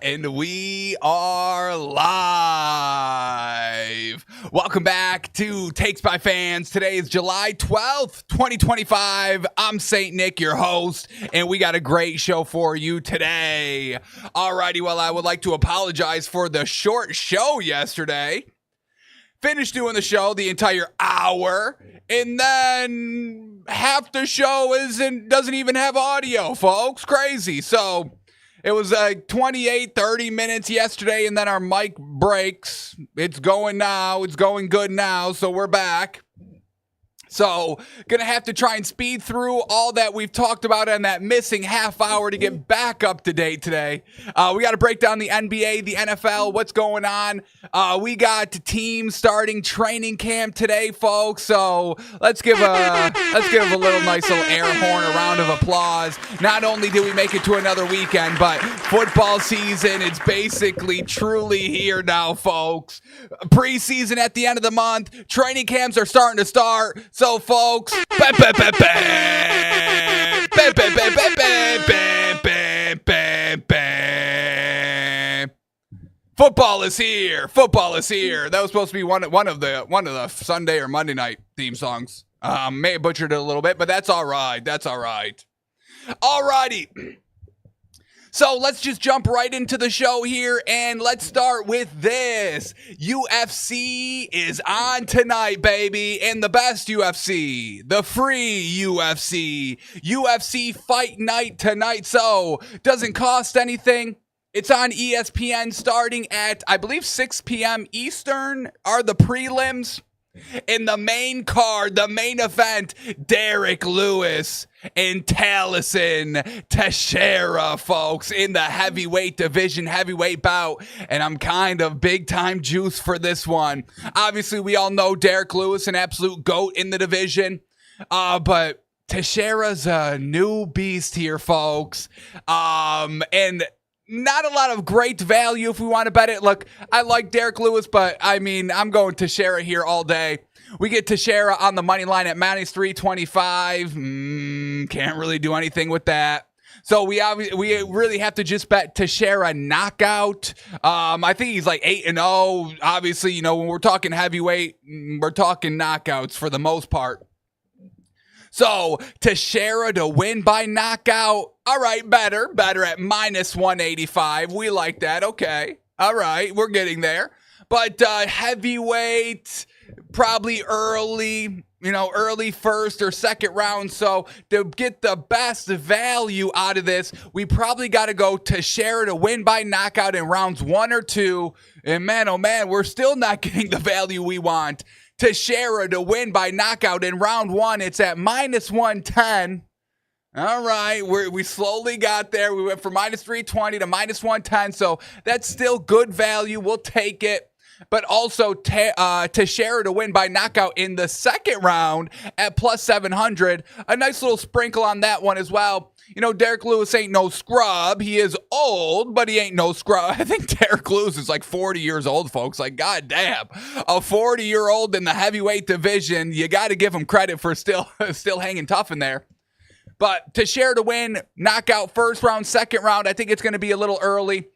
And we are live. Welcome back to Takes by Fans. Today is July 12th, 2025. I'm St. Nick, your host, and we got a great show for you today. Alrighty, well, I would like to apologize for the short show yesterday. Finished doing the show the entire hour, and then half the show doesn't even have audio, folks. Crazy. So it was like 28, 30 minutes yesterday, and then our mic breaks. It's going now. It's going good now, so we're back. So, gonna have to try and speed through all that we've talked about in that missing half hour to get back up to date today. We got to break down the NBA, the NFL, what's going on. We got teams starting training camp today, folks. So let's give a little nice little air horn, a round of applause. Not only did we make it to another weekend, but football season is basically truly here now, folks. Preseason at the end of the month, training camps are starting to start. So, folks, football is here. Football is here. That was supposed to be one of the Sunday or Monday night theme songs. May have butchered it a little bit, but that's all right. That's all right. All righty. So let's just jump right into the show here, and let's start with this. UFC is on tonight, baby, and the best UFC, the free UFC. UFC Fight Night tonight, so doesn't cost anything. It's on ESPN starting at, I believe, 6 p.m. Eastern are the prelims. In the main card, the main event, Derek Lewis and Talison Teixeira, folks, in the heavyweight division, heavyweight bout. And I'm kind of big time juice for this one. Obviously, we all know Derek Lewis, an absolute GOAT in the division. But Teixeira's a new beast here, folks. And not a lot of great value if we want to bet it. Look, I like Derek Lewis, but I mean, I'm going Teixeira here all day. We get Teixeira on the money line at minus 325. Can't really do anything with that. So we really have to just bet Teixeira knockout. I think he's like 8-0. Obviously, you know, when we're talking heavyweight, we're talking knockouts for the most part. So, Teixeira to win by knockout. All right, better at minus 185. We like that. Okay. All right, we're getting there. But heavyweight, probably early first or second round. So, to get the best value out of this, we probably got to go Teixeira to win by knockout in rounds 1 or 2. And man, oh man, we're still not getting the value we want. Teixeira to win by knockout in round 1. It's at minus 110. All right, we slowly got there. We went from minus 320 to minus 110, so that's still good value. We'll take it. But also Teixeira to win by knockout in the second round at plus 700. A nice little sprinkle on that one as well. You know, Derek Lewis ain't no scrub. He is old, but he ain't no scrub. I think Derek Lewis is like 40 years old, folks. Like, goddamn. A 40-year-old in the heavyweight division. You got to give him credit for still hanging tough in there. But Teixeira to win, knockout first round, second round, I think it's going to be a little early.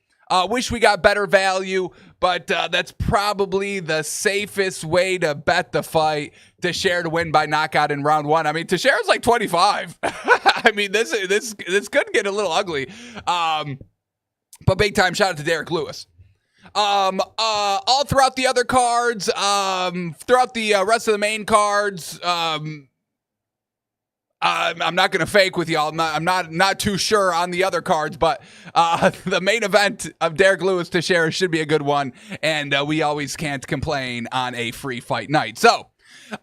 Wish we got better value, but that's probably the safest way to bet the fight. Teixeira to win by knockout in round 1. I mean, Teixeira's like 25. I mean, this could get a little ugly. But big time shout out to Derek Lewis. All throughout the other cards, throughout the rest of the main cards, I'm not going to fake with y'all. I'm not too sure on the other cards, but the main event of Derek Lewis Teixeira should be a good one, and we always can't complain on a free fight night. So,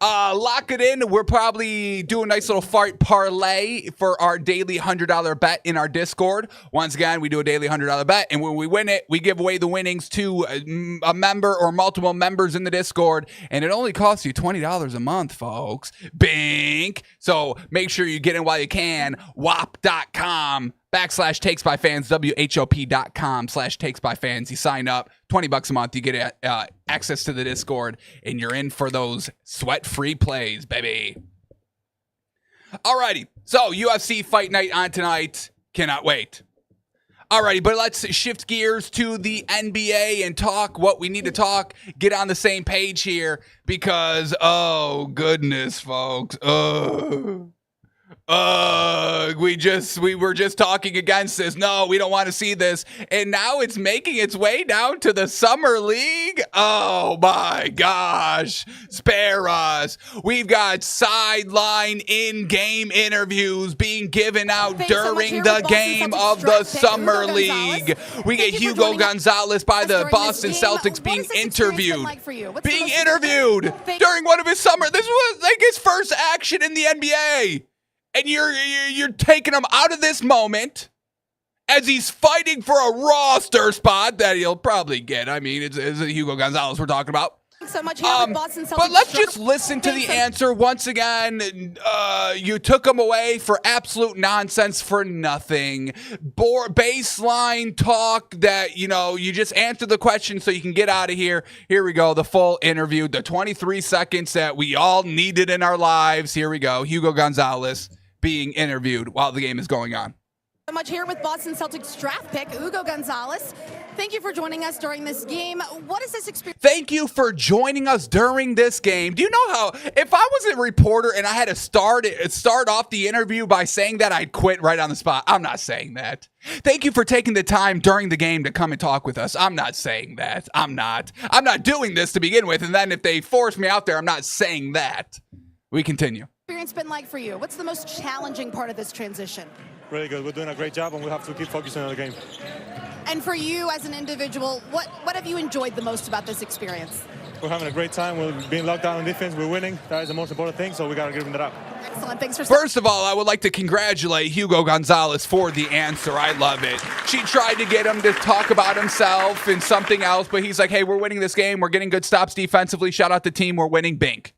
lock it in. We're probably doing a nice little fight parlay for our daily $100 bet in our Discord. Once again, we do a daily $100 bet, and when we win it, we give away the winnings to a member or multiple members in the Discord, and it only costs you $20 a month, folks. Bink. So make sure you get in while you can. WAP.com. /takesbyfans, WHOP.com/takesbyfans. You sign up, $20 a month. You get access to the Discord, and you're in for those sweat-free plays, baby. Alrighty, so UFC Fight Night on tonight. Cannot wait. Alrighty, but let's shift gears to the NBA and talk what we need to talk. Get on the same page here because, oh, goodness, folks. We were just talking against this. No, we don't want to see this. And now it's making its way down to the Summer League. Oh my gosh. Spare us. We've got sideline in-game interviews being given out during the game of the Summer League. We get Hugo Gonzalez by the Boston Celtics being interviewed. Being interviewed during one of his summer. This was like his first action in the NBA. And you're taking him out of this moment as he's fighting for a roster spot that he'll probably get. I mean, it's Hugo Gonzalez we're talking about. So much here with Boston Celtics. But let's just listen to the answer once again. You took him away for absolute nonsense for nothing. Baseline talk that, you just answer the question so you can get out of here. Here we go. The full interview, the 23 seconds that we all needed in our lives. Here we go. Hugo Gonzalez being interviewed while the game is going on. So much here with Boston Celtics draft pick, Hugo Gonzalez. Thank you for joining us during this game. What is this experience? Thank you for joining us during this game. Do you know how, if I was a reporter and I had to start off the interview by saying that, I'd quit right on the spot? I'm not saying that. Thank you for taking the time during the game to come and talk with us. I'm not saying that. I'm not doing this to begin with. And then if they force me out there, I'm not saying that. We continue. Experience been like for you? What's the most challenging part of this transition? Really good. We're doing a great job, and we have to keep focusing on the game. And for you as an individual, what have you enjoyed the most about this experience? We're having a great time. We're being locked down on defense. We're winning. That is the most important thing, so we got to give them that up. Excellent. Thanks for... First of all, I would like to congratulate Hugo Gonzalez for the answer. I love it. She tried to get him to talk about himself and something else, but he's like, hey, we're winning this game. We're getting good stops defensively. Shout out the team. We're winning. Bink.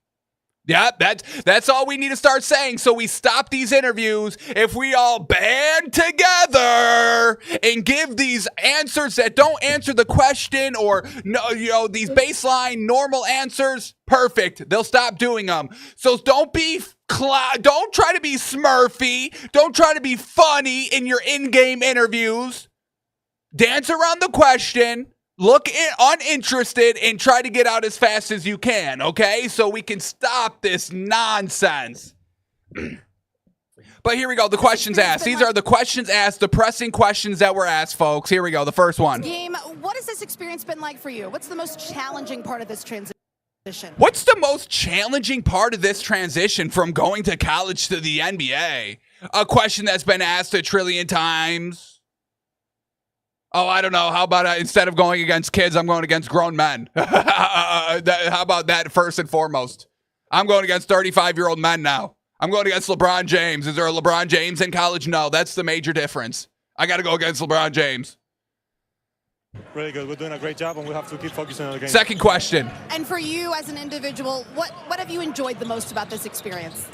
Yeah, that's all we need to start saying. So we stop these interviews. If we all band together and give these answers that don't answer the question or these baseline normal answers, perfect. They'll stop doing them. So don't try to be Smurfy. Don't try to be funny in your in-game interviews. Dance around the question. Look uninterested and try to get out as fast as you can, okay? So we can stop this nonsense. But here we go, the questions asked. These are the questions asked, the pressing questions that were asked, folks. Here we go, the first one. Game, what has this experience been like for you? What's the most challenging part of this transition? What's the most challenging part of this transition from going to college to the NBA? A question that's been asked a trillion times. Oh, I don't know. How about instead of going against kids, I'm going against grown men? How about that first and foremost? I'm going against 35-year-old men now. I'm going against LeBron James. Is there a LeBron James in college? No, that's the major difference. I got to go against LeBron James. Really good. We're doing a great job, and we have to keep focusing on the game. Second question. And for you as an individual, what have you enjoyed the most about this experience?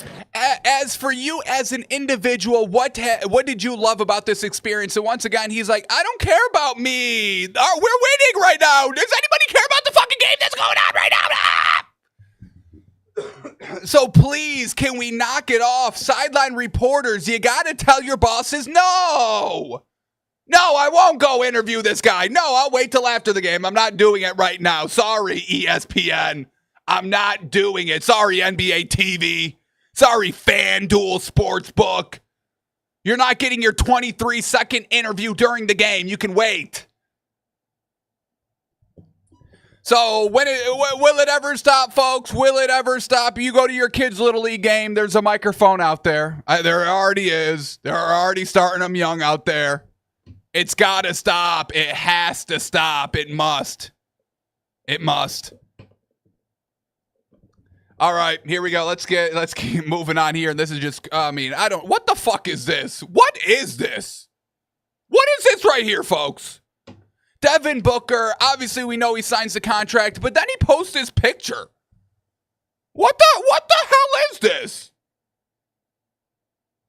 As for you as an individual, what did you love about this experience? And once again, he's like, I don't care about me. We're winning right now. Does anybody care about the fucking game that's going on right now? So please, can we knock it off? Sideline reporters, you got to tell your bosses no. No, I won't go interview this guy. No, I'll wait till after the game. I'm not doing it right now. Sorry, ESPN. I'm not doing it. Sorry, NBA TV. Sorry, FanDuel Sportsbook. You're not getting your 23-second interview during the game. You can wait. So will it ever stop, folks? Will it ever stop? You go to your kid's Little League game, there's a microphone out there. There already is. They're already starting them young out there. It's got to stop. It has to stop. It must. It must. All right, here we go. Let's keep moving on here. And this is just, what the fuck is this? What is this? What is this right here, folks? Devin Booker, obviously we know he signs the contract, but then he posts his picture. What the hell is this?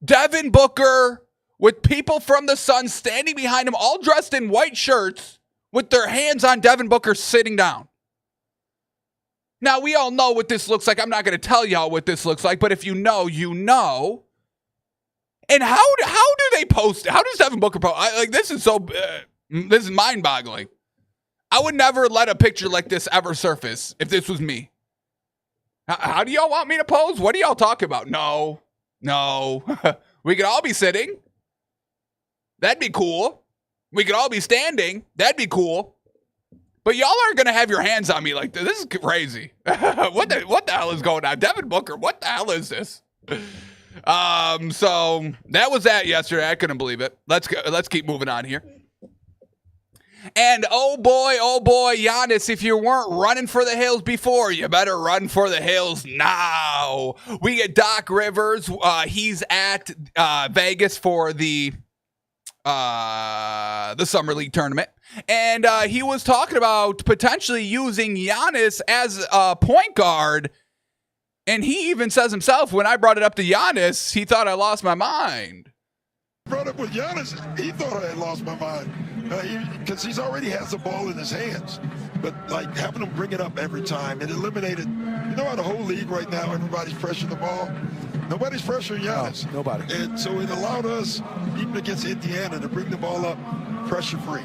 Devin Booker with people from the Suns standing behind him, all dressed in white shirts, with their hands on Devin Booker sitting down. Now, we all know what this looks like. I'm not going to tell y'all what this looks like, but if you know, you know. And how do they post? How does Devin Booker post? This is mind-boggling. I would never let a picture like this ever surface if this was me. How do y'all want me to pose? What do y'all talk about? No. We could all be sitting. That'd be cool. We could all be standing. That'd be cool. But y'all aren't going to have your hands on me like this. This is crazy. What the hell is going on? Devin Booker, what the hell is this? So that was that yesterday. I couldn't believe it. Let's keep moving on here. And oh boy, Giannis, if you weren't running for the hills before, you better run for the hills now. We get Doc Rivers. He's at Vegas for the Summer League tournament. And he was talking about potentially using Giannis as a point guard. And he even says himself, when I brought it up to Giannis, he thought I lost my mind. Brought up with Giannis, he thought I had lost my mind. Because he's already has the ball in his hands. But, like, having him bring it up every time, it eliminated, you know how the whole league right now, everybody's pressuring the ball? Nobody's pressuring Giannis. No, nobody. And so it allowed us, even against Indiana, to bring the ball up pressure-free.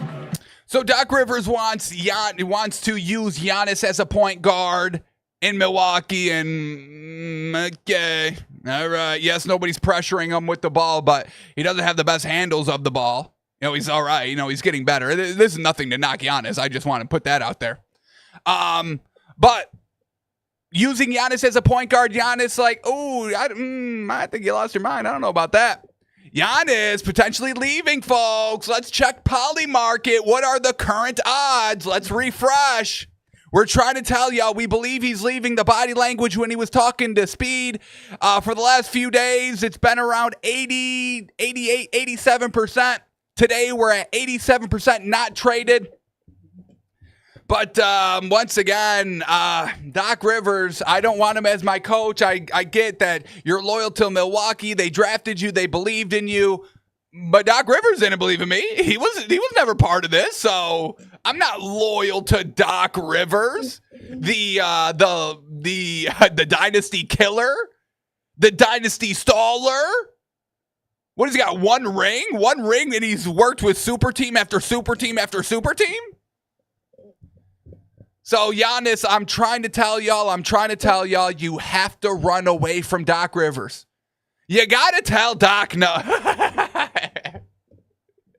So Doc Rivers wants to use Giannis as a point guard in Milwaukee, and okay, all right. Yes, nobody's pressuring him with the ball, but he doesn't have the best handles of the ball. You know, he's all right. You know, he's getting better. This is nothing to knock Giannis. I just want to put that out there. But using Giannis as a point guard, Giannis like, I think you lost your mind. I don't know about that. Giannis potentially leaving, folks. Let's check Polymarket. What are the current odds? Let's refresh. We're trying to tell y'all we believe he's leaving. The body language when he was talking to Speed for the last few days, it's been around 80, 88, 87%. Today we're at 87% not traded. But once again, Doc Rivers, I don't want him as my coach. I get that you're loyal to Milwaukee. They drafted you. They believed in you. But Doc Rivers didn't believe in me. He was never part of this. So I'm not loyal to Doc Rivers, the dynasty killer, the dynasty staller. What has he got? One ring, and he's worked with super team after super team after super team. So, Giannis, I'm trying to tell y'all, you have to run away from Doc Rivers. You got to tell Doc no.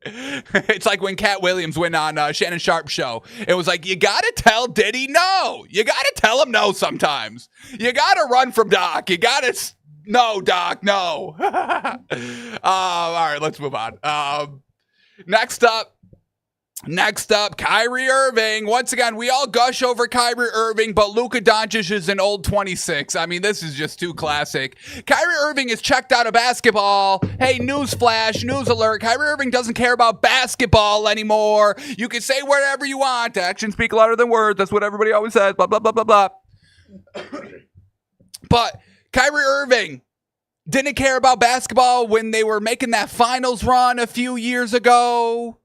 It's like when Cat Williams went on Shannon Sharp's show. It was like, you got to tell Diddy no. You got to tell him no sometimes. You got to run from Doc. You got to... No, Doc, no. All right, let's move on. Next up, Kyrie Irving. Once again, we all gush over Kyrie Irving, but Luka Doncic is an old 26. I mean, this is just too classic. Kyrie Irving is checked out of basketball. Hey, news flash, news alert. Kyrie Irving doesn't care about basketball anymore. You can say whatever you want. Actions speak louder than words. That's what everybody always says. Blah, blah, blah, blah, blah. But Kyrie Irving didn't care about basketball when they were making that finals run a few years ago.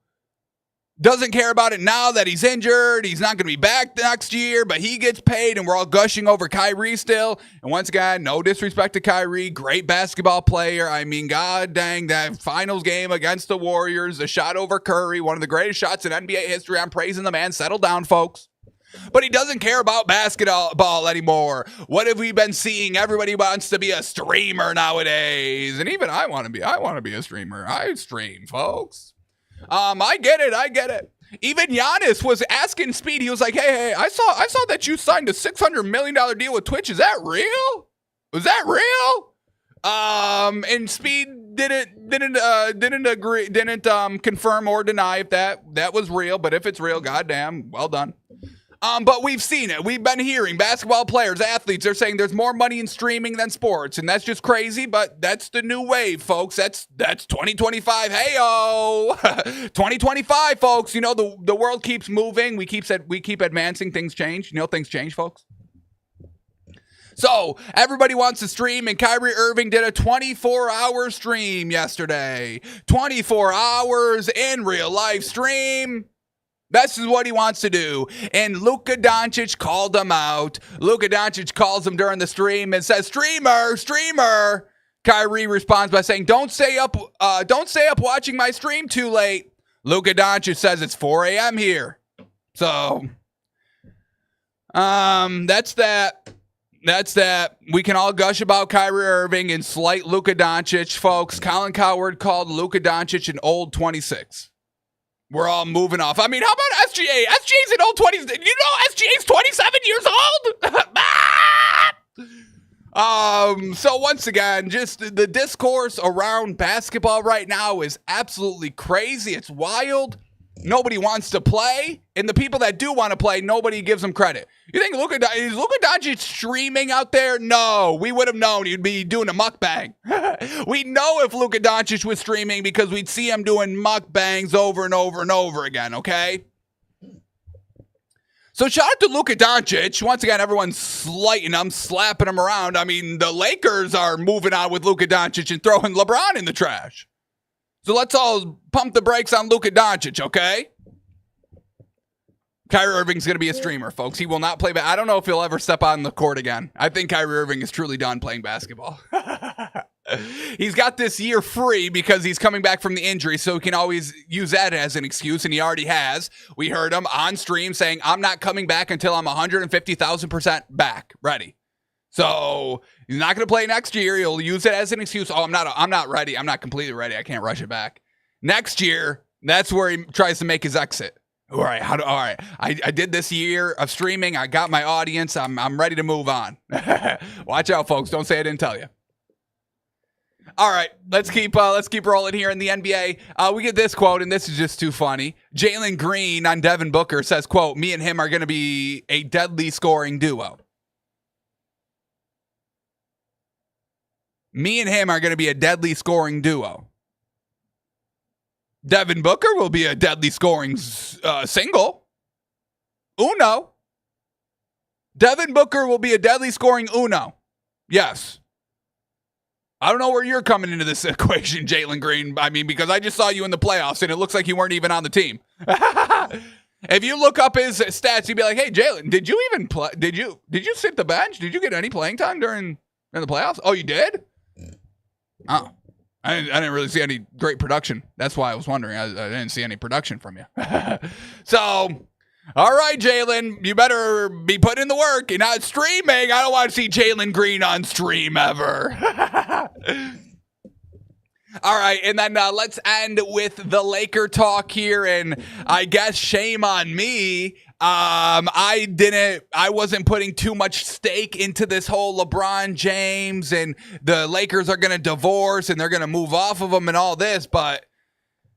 Doesn't care about it now that he's injured. He's not going to be back next year, but he gets paid, and we're all gushing over Kyrie still. And once again, no disrespect to Kyrie. Great basketball player. I mean, god dang, that finals game against the Warriors, the shot over Curry, one of the greatest shots in NBA history. I'm praising the man. Settle down, folks. But he doesn't care about basketball anymore. What have we been seeing? Everybody wants to be a streamer nowadays. And even I want to be a streamer. I stream, folks. I get it. Even Giannis was asking Speed. He was like, hey, I saw that you signed a $600 million deal with Twitch. Is that real? Was that real? And Speed didn't agree, didn't confirm or deny if that was real. But if it's real, goddamn, well done. But we've seen it. We've been hearing basketball players, athletes, they're saying there's more money in streaming than sports. And that's just crazy, but that's the new wave, folks. That's 2025. Hey-o. 2025, folks. You know, the world keeps moving. We keep advancing. Things change. You know, things change, folks. So everybody wants to stream, and Kyrie Irving did a 24-hour stream yesterday. 24 hours in real life stream. This is what he wants to do. And Luka Doncic called him out. Luka Doncic calls him during the stream and says, streamer. Kyrie responds by saying, don't stay up watching my stream too late. Luka Doncic says it's 4 a.m. here. So, that's that. We can all gush about Kyrie Irving and slight Luka Doncic, folks. Colin Cowherd called Luka Doncic an old 26. We're all moving off. I mean, how about SGA? SGA's an old 20. You know SGA's 27 years old? So once again, just the discourse around basketball right now is absolutely crazy. It's wild. Nobody wants to play, and the people that do want to play, nobody gives them credit. You think is Luka Doncic streaming out there? No, we would have known he'd be doing a mukbang. We know if Luka Doncic was streaming because we'd see him doing mukbangs over and over and over again, okay? So shout out to Luka Doncic. Once again, everyone's slighting him, slapping him around. I mean, the Lakers are moving on with Luka Doncic and throwing LeBron in the trash. So let's all pump the brakes on Luka Doncic, okay? Kyrie Irving's going to be a streamer, folks. He will not play. I don't know if he'll ever step on the court again. I think Kyrie Irving is truly done playing basketball. He's got this year free because he's coming back from the injury, so he can always use that as an excuse, and he already has. We heard him on stream saying, I'm not coming back until I'm 150,000% back, ready. So he's not going to play next year. He'll use it as an excuse. Oh, I'm not ready. I'm not completely ready. I can't rush it back. Next year, that's where he tries to make his exit. All right. I did this year of streaming. I got my audience. I'm ready to move on. Watch out, folks. Don't say I didn't tell you. All right, let's keep rolling here in the NBA. We get this quote, and this is just too funny. Jalen Green on Devin Booker says, quote, me and him are going to be a deadly scoring duo. Me and him are going to be a deadly scoring duo. Devin Booker will be a deadly scoring single. Uno. Devin Booker will be a deadly scoring uno. Yes. I don't know where you're coming into this equation, Jalen Green. I mean, because I just saw you in the playoffs, and it looks like you weren't even on the team. If you look up his stats, you'd be like, hey, Jalen, did you even play? Did you sit the bench? Did you get any playing time during the playoffs? Oh, you did? Oh, I didn't really see any great production. That's why I was wondering. I didn't see any production from you. So, all right, Jalen, you better be putting in the work. You're not streaming. I don't want to see Jalen Green on stream ever. All right, and then let's end with the Laker talk here, and I guess shame on me. I wasn't putting too much stake into this whole LeBron James and the Lakers are going to divorce and they're going to move off of him and all this, but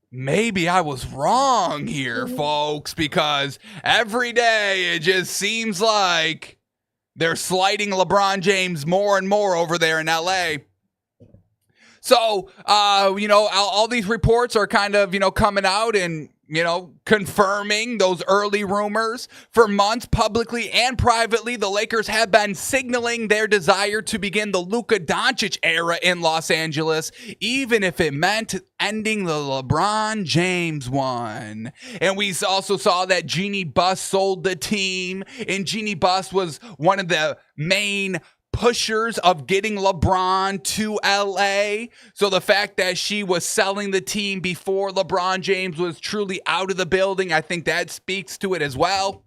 maybe I was wrong here, folks, because every day it just seems like they're sliding LeBron James more and more over there in LA. So, all these reports are kind of, coming out and, confirming those early rumors. For months, publicly and privately, the Lakers have been signaling their desire to begin the Luka Doncic era in Los Angeles, even if it meant ending the LeBron James one. And we also saw that Jeannie Buss sold the team, and Jeannie Buss was one of the main pushers of getting LeBron to LA. So the fact that she was selling the team before LeBron James was truly out of the building, I think that speaks to it as well.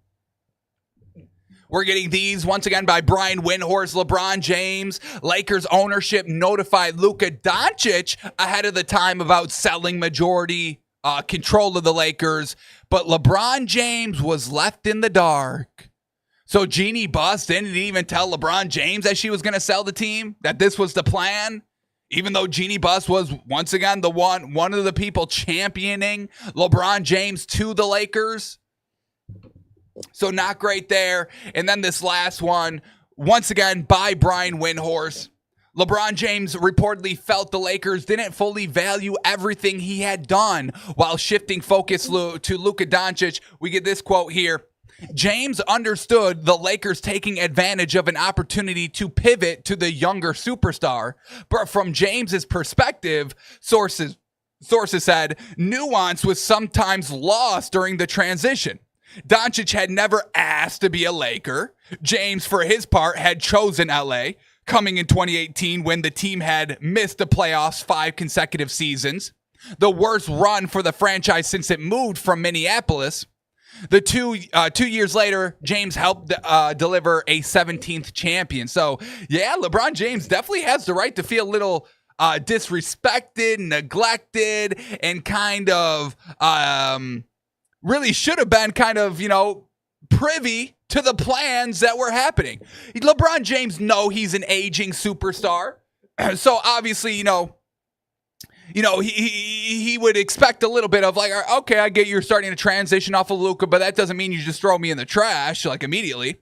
We're getting these once again by Brian Windhorst. LeBron James, Lakers ownership notified Luka Doncic ahead of the time about selling majority control of the Lakers, but LeBron James was left in the dark. So Jeannie Buss didn't even tell LeBron James that she was going to sell the team, that this was the plan, even though Jeannie Buss was once again one of the people championing LeBron James to the Lakers. So not great there. And then this last one, once again by Brian Windhorst. LeBron James reportedly felt the Lakers didn't fully value everything he had done while shifting focus to Luka Doncic. We get this quote here. James understood the Lakers taking advantage of an opportunity to pivot to the younger superstar, but from James's perspective, sources said nuance was sometimes lost during the transition. Doncic had never asked to be a Laker. James, for his part, had chosen LA, coming in 2018 when the team had missed the playoffs 5 consecutive seasons, the worst run for the franchise since it moved from Minneapolis. The 2 years later, James helped deliver a 17th champion. So, yeah, LeBron James definitely has the right to feel a little disrespected, neglected, and kind of really should have been kind of, privy to the plans that were happening. LeBron James he's an aging superstar. So obviously, he would expect a little bit of like, okay, I get you're starting to transition off of Luka, but that doesn't mean you just throw me in the trash like immediately.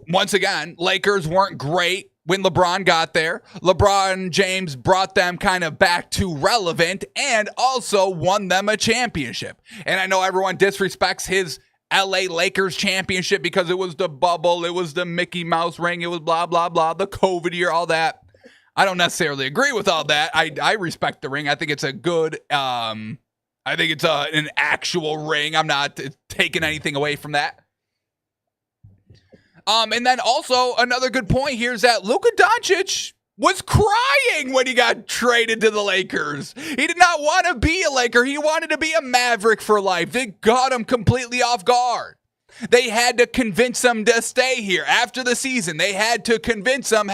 Once again, Lakers weren't great when LeBron got there. LeBron James brought them kind of back to relevant and also won them a championship. And I know everyone disrespects his LA Lakers championship because it was the bubble, it was the Mickey Mouse ring, it was blah, blah, blah, the COVID year, all that. I don't necessarily agree with all that. I respect the ring. I think it's a good, I think it's an actual ring. I'm not taking anything away from that. And then also another good point here is that Luka Doncic was crying when he got traded to the Lakers. He did not want to be a Laker. He wanted to be a Maverick for life. They got him completely off guard. They had to convince him to stay here after the season. They had to convince him,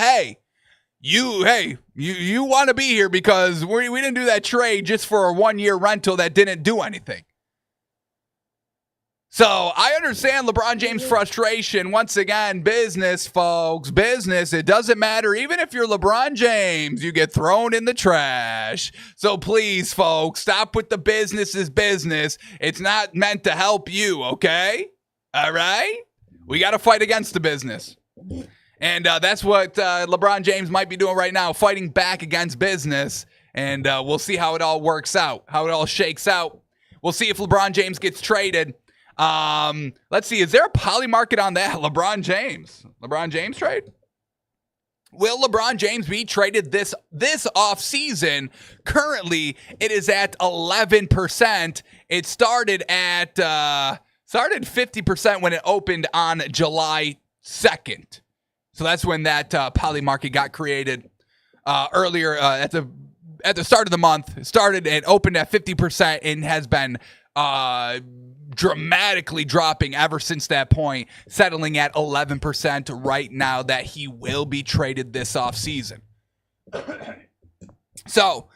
you want to be here because we didn't do that trade just for a 1-year rental that didn't do anything. So I understand LeBron James' frustration. Once again, business, folks, business. It doesn't matter. Even if you're LeBron James, you get thrown in the trash. So please, folks, stop with the business is business. It's not meant to help you, okay? All right? We got to fight against the business. And that's what LeBron James might be doing right now, fighting back against business. And we'll see how it all works out, how it all shakes out. We'll see if LeBron James gets traded. Let's see. Is there a poly market on that? LeBron James trade? Will LeBron James be traded this offseason? Currently, it is at 11%. It started at 50% when it opened on July 2nd. So that's when that poly market got created earlier at the start of the month. It started and opened at 50% and has been dramatically dropping ever since that point, settling at 11% right now that he will be traded this offseason. So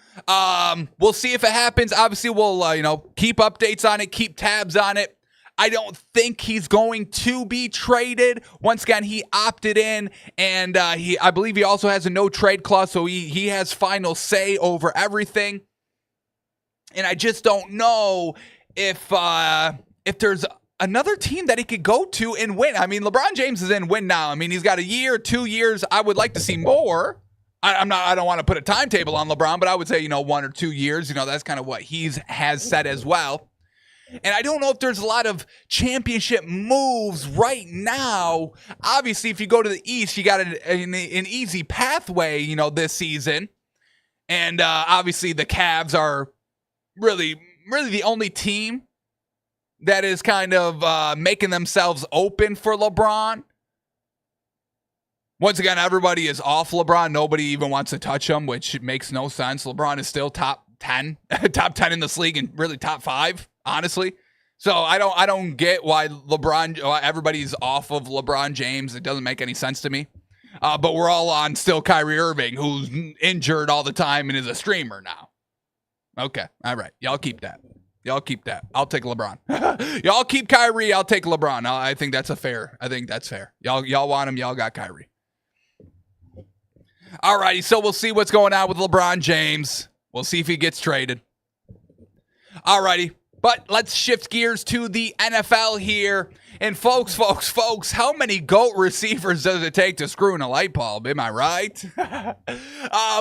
we'll see if it happens. Obviously, we'll keep updates on it, keep tabs on it. I don't think he's going to be traded. Once again, he opted in, and I believe he also has a no trade clause, so he has final say over everything. And I just don't know if there's another team that he could go to and win. I mean, LeBron James is in win now. I mean, he's got a year, 2 years. I would like to see more. I don't want to put a timetable on LeBron, but I would say 1 or 2 years. That's kind of what has said as well. And I don't know if there's a lot of championship moves right now. Obviously, if you go to the East, you got an easy pathway, this season. And obviously, the Cavs are really the only team that is kind of making themselves open for LeBron. Once again, everybody is off LeBron. Nobody even wants to touch him, which makes no sense. LeBron is still top 10 in this league and really top 5, honestly. So I don't get why everybody's off of LeBron James. It doesn't make any sense to me. But we're all on still Kyrie Irving, who's injured all the time and is a streamer now. Okay, all right. Y'all keep that. I'll take LeBron. Y'all keep Kyrie. I'll take LeBron. I think that's fair. Y'all want him. Y'all got Kyrie. All righty. So we'll see what's going on with LeBron James. We'll see if he gets traded. All righty. But let's shift gears to the NFL here. And folks, how many GOAT receivers does it take to screw in a light bulb? Am I right?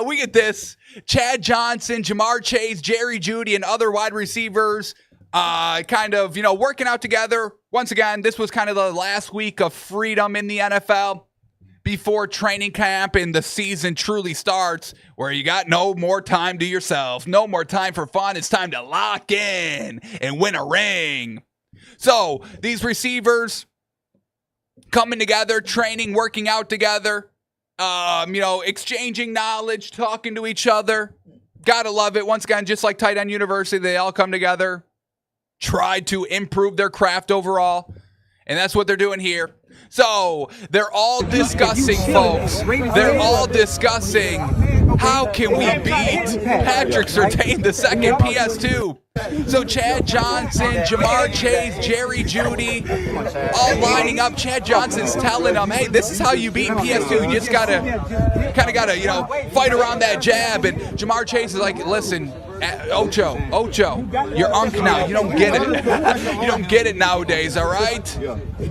We get this. Chad Johnson, Jamar Chase, Jerry Jeudy, and other wide receivers kind of, working out together. Once again, this was kind of the last week of freedom in the NFL before training camp and the season truly starts, where you got no more time to yourself, no more time for fun. It's time to lock in and win a ring. So these receivers coming together, training, working out together, exchanging knowledge, talking to each other. Gotta love it. Once again, just like Tight End University, they all come together, try to improve their craft overall, and that's what they're doing here. So they're all discussing, folks. They're all discussing how can we beat Patrick Surtain the second PS2. So Chad Johnson, Jamar Chase, Jerry Jeudy, all lining up. Chad Johnson's telling them, hey, this is how you beat PS2. You just gotta fight around that jab. And Jamar Chase is like, listen, Ocho, you're unk now. You don't get it. You don't get it nowadays, all right?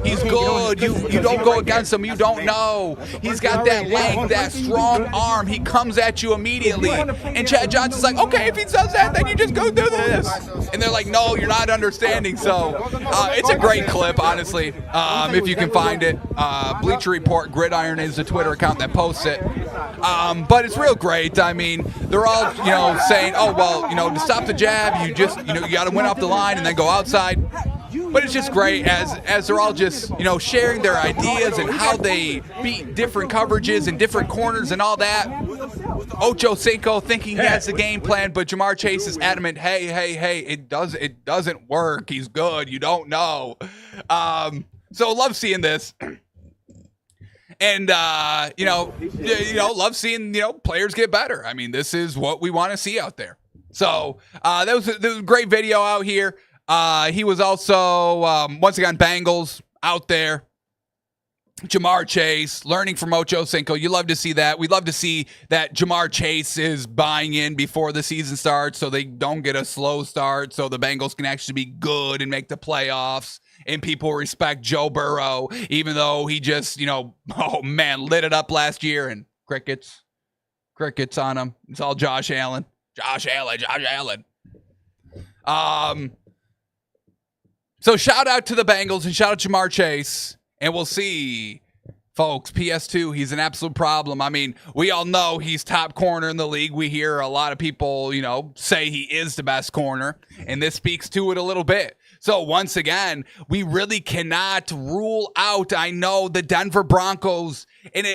He's good. You don't go against him. You don't know. He's got that length, that strong arm. He comes at you immediately. And Chad Johnson's like, okay, if he does that, then you just go do this. And they're like, no, you're not understanding. So it's a great clip, honestly, if you can find it. Bleacher Report, Gridiron is the Twitter account that posts it. But it's real great. I mean, they're all, saying, oh, well, to stop the jab, you just, you got to win off the line and then go outside. But it's just great as they're all just, sharing their ideas and how they beat different coverages and different corners and all that. Ocho Cinco thinking he has the game plan, but Jamar Chase is adamant, hey, it doesn't work. He's good. You don't know. So love seeing this. And, love seeing, players get better. I mean, this is what we want to see out there. So that was a great video out here. He was also, once again, Bengals out there. Jamar Chase, learning from Ocho Cinco. You love to see that. We'd love to see that Jamar Chase is buying in before the season starts so they don't get a slow start, so the Bengals can actually be good and make the playoffs. And people respect Joe Burrow, even though he just, lit it up last year, and crickets on him. It's all Josh Allen. So shout out to the Bengals and shout out to Jamar Chase. And we'll see, folks, PS2, he's an absolute problem. I mean, we all know he's top corner in the league. We hear a lot of people, say he is the best corner. And this speaks to it a little bit. So once again, we really cannot rule out, I know, the Denver Broncos. And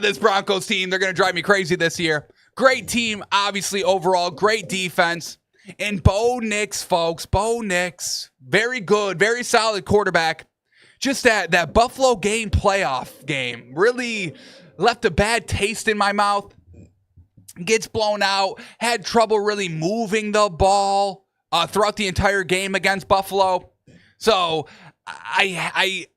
this Broncos team, they're going to drive me crazy this year. Great team, obviously, overall. Great defense. And Bo Nix, folks, Bo Nix, very good, very solid quarterback. Just that Buffalo playoff game really left a bad taste in my mouth. Gets blown out, had trouble really moving the ball throughout the entire game against Buffalo. So I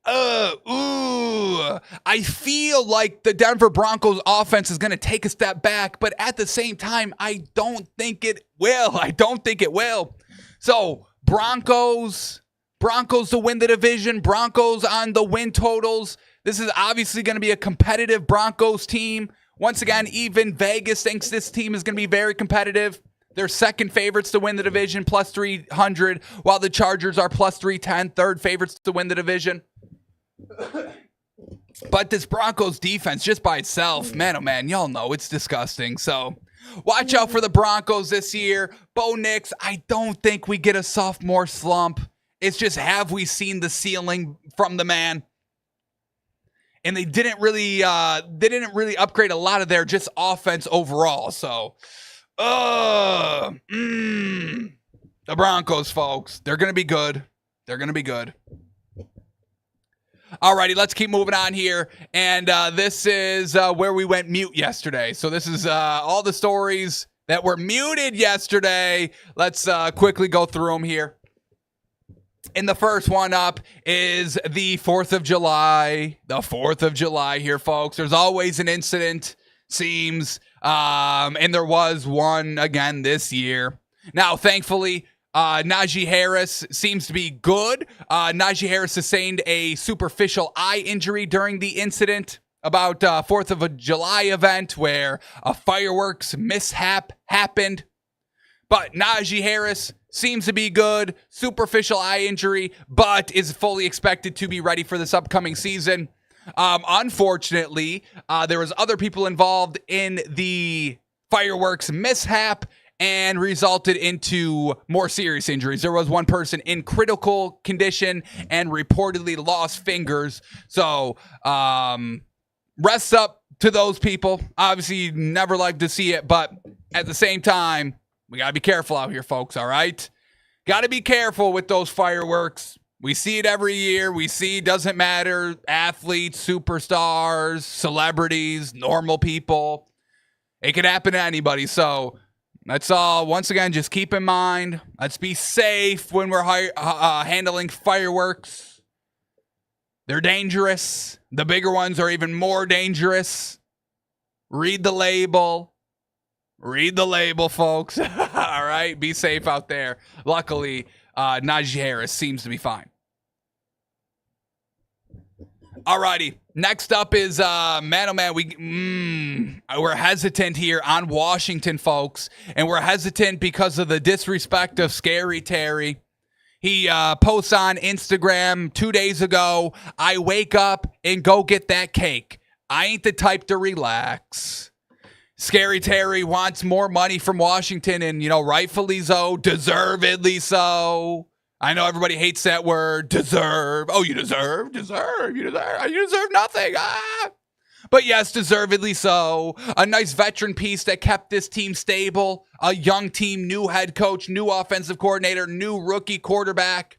feel like the Denver Broncos offense is going to take a step back, but at the same time, I don't think it will. So Broncos to win the division, Broncos on the win totals. This is obviously going to be a competitive Broncos team. Once again, even Vegas thinks this team is going to be very competitive. They're second favorites to win the division, plus 300, while the Chargers are plus 310, third favorites to win the division. But this Broncos defense, just by itself, man, oh man, y'all know it's disgusting. So watch out for the Broncos this year. Bo Nix, I don't think we get a sophomore slump. It's just, have we seen the ceiling from the man? And they didn't really upgrade a lot of their just offense overall. So the Broncos, folks, they're going to be good. Alrighty, let's keep moving on here. And this is where we went mute yesterday. So this is all the stories that were muted yesterday. Let's quickly go through them here. And the first one up is the 4th of July. The 4th of July here, folks. There's always an incident, seems. And there was one again this year. Now, thankfully, Najee Harris seems to be good. Najee Harris sustained a superficial eye injury during the incident about 4th of July event where a fireworks mishap happened. But Najee Harris seems to be good. Superficial eye injury, but is fully expected to be ready for this upcoming season. Unfortunately, there was other people involved in the fireworks mishap and resulted into more serious injuries. There was one person in critical condition and reportedly lost fingers. So, rest up to those people. Obviously, you'd never like to see it, but at the same time, we got to be careful out here, folks, all right? Got to be careful with those fireworks. We see it every year. We see it doesn't matter. Athletes, superstars, celebrities, normal people. It could happen to anybody. So that's all. Once again, just keep in mind, let's be safe when we're handling fireworks. They're dangerous. The bigger ones are even more dangerous. Read the label. Read the label, folks. All right? Be safe out there. Luckily, Najee Harris seems to be fine. Alrighty, next up is man, oh man, we're hesitant here on Washington, folks, and we're hesitant because of the disrespect of Scary Terry. He posts on Instagram 2 days ago, I wake up and go get that cake. I ain't the type to relax. Scary Terry wants more money from Washington, and, rightfully so, deservedly so. I know everybody hates that word, deserve. Oh, you deserve. You deserve nothing. But yes, deservedly so. A nice veteran piece that kept this team stable. A young team, new head coach, new offensive coordinator, new rookie quarterback.